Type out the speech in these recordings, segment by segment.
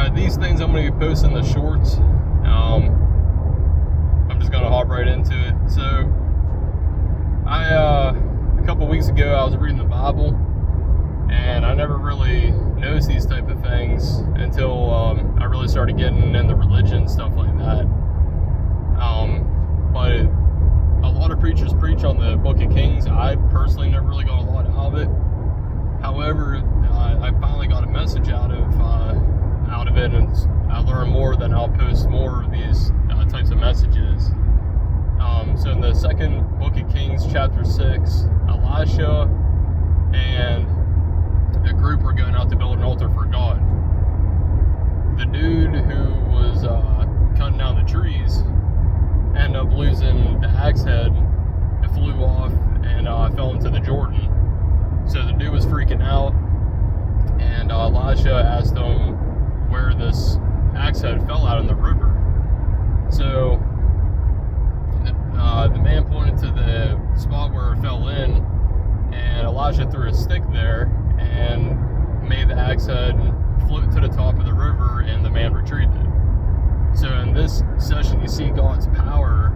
These things I'm going to be posting the shorts. I'm just going to hop right into it. So, a couple weeks ago, I was reading the Bible, and I never really noticed these type of things until I really started getting into religion, stuff like that. But a lot of preachers preach on the Book of Kings. I personally never really got a lot out of it. However, I finally got a message out of it, and I learned more. Then I'll post more of these types of messages. So in the second Book of Kings, chapter 6, Elisha and a group were going out to build an altar for God. The dude who was cutting down the trees ended up losing the axe head. It flew off and fell into the Jordan. So the dude was freaking out, and Elisha asked him where this axe head fell out in the river. So the man pointed to the spot where it fell in, and Elisha threw a stick there and made the axe head float to the top of the river, and the man retreated. So in this session, you see God's power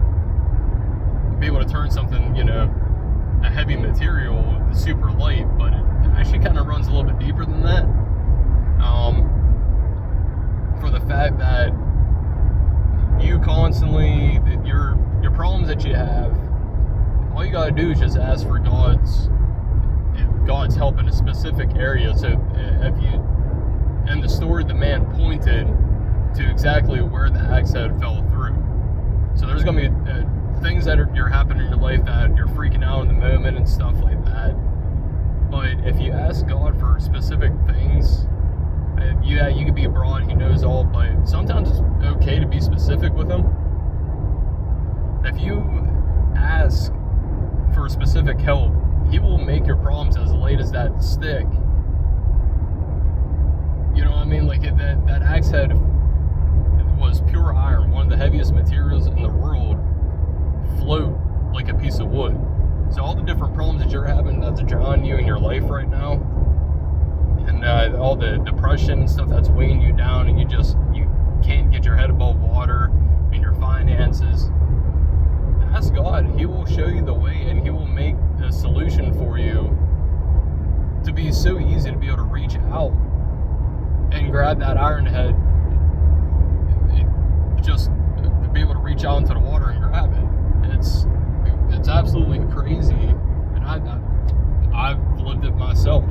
be able to turn something, a heavy material, super light, but it actually kind of runs a little bit deeper than that. For the fact that you constantly, your problems that you have, all you gotta do is just ask for God's help in a specific area. So if you, in the story, the man pointed to exactly where the axe head fell through. So there's gonna be things that are happening in your life that you're freaking out in the moment and stuff like that. But if you ask God for specific things, you can be broad, He knows all, but sometimes it's okay to be specific with Him. If you ask for specific help, He will make your problems as light as that stick. You know what I mean? Like that axe head was pure iron, one of the heaviest materials in the world, float like a piece of wood. So all the different problems that you're having that's drowning you in your life right now, and all the depression and stuff that's weighing you down, and you can't get your head above water in your finances, ask God. He will show you the way, and He will make a solution for you to be so easy to be able to reach out and grab that iron head, just to be able to reach out into the water and grab it. It's absolutely crazy, and I've lived it myself.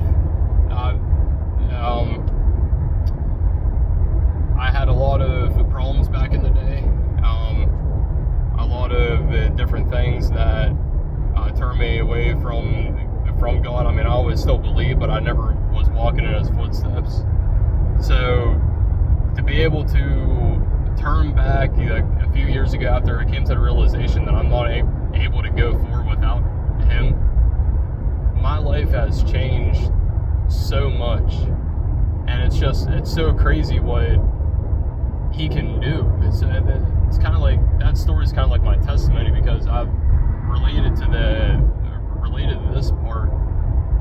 I had a lot of problems back in the day, a lot of different things that turned me away from God. I mean, I always still believe, but I never was walking in His footsteps. So to be able to turn back a few years ago, after I came to the realization that I'm not able to go forward without Him, my life has changed so much, and it's so crazy what He can do. It's kind of like, that story is kind of like my testimony, because I've related to this part,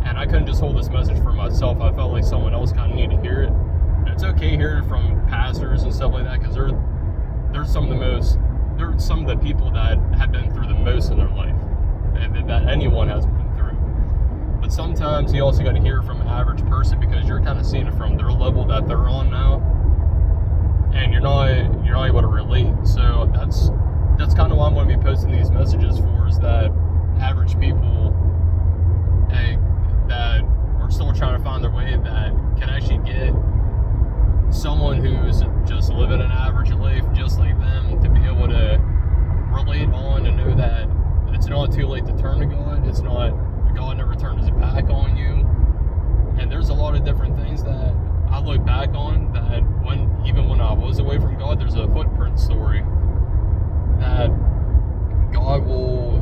and I couldn't just hold this message for myself. I felt like someone else kind of needed to hear it. And it's okay hearing it from pastors and stuff like that, because they're some of the people that have been through the most in their life that anyone has been through. But sometimes you also got to hear from an average person, because you're kind of seeing it from their level that they're on now, and you're not able to relate. So that's kind of why I'm going to be posting these messages for, is that average people that are still trying to find their way, that can actually get someone who's just living an average life just like them to be able to relate on and know that it's not too late to turn to God. It's not, God never turned His back on you. And there's a lot of different things that I look back on, that even when I was away from God, there's a footprint story that God will,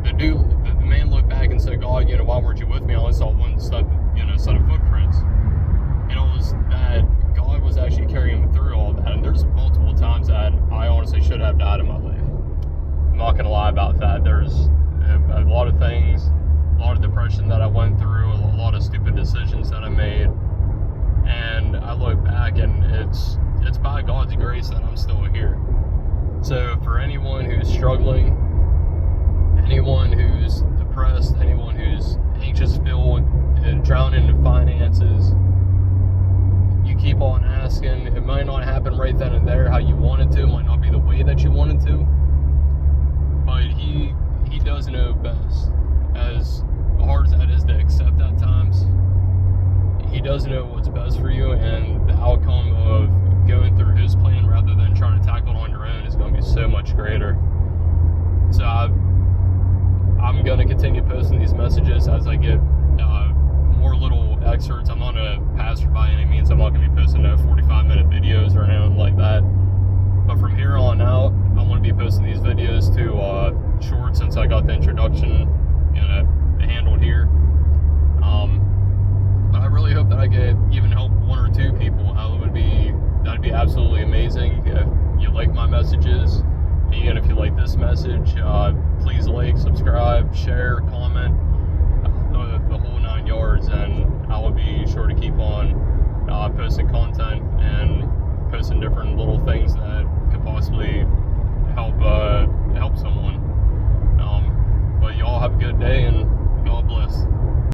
the man looked back and said, God, why weren't you with me? I only saw one set of footprints. And it was that God was actually carrying him through all that. And there's multiple times that I honestly should have died in my life. I'm not going to lie about that. There's a lot of things, a lot of depression that I went through, a lot of stupid decisions that I made. And I look it's by God's grace that I'm still here. So for anyone who's struggling, anyone who's depressed, anyone who's anxious filled and drowning in finances, you keep on asking. It might not happen right then and there how you want it to. It might not be the way that you want it to. But he does know best. As hard as that is to accept at times, he does know what's best for you, and the outcome of going through his plan rather than trying to tackle it on your own is going to be so much greater. So I'm going to continue posting these messages as I get more little excerpts. I'm not a pastor by any means. I'm not going to be posting no 45-minute videos or anything like that. But from here on out, I want to be posting these videos to short, since I got the introduction handled here. But I really hope that I could even help one or two people. That'd be absolutely amazing. If you like my messages, and if you like this message, please like, subscribe, share, comment, the whole 9 yards, and I will be sure to keep on posting content and posting different little things that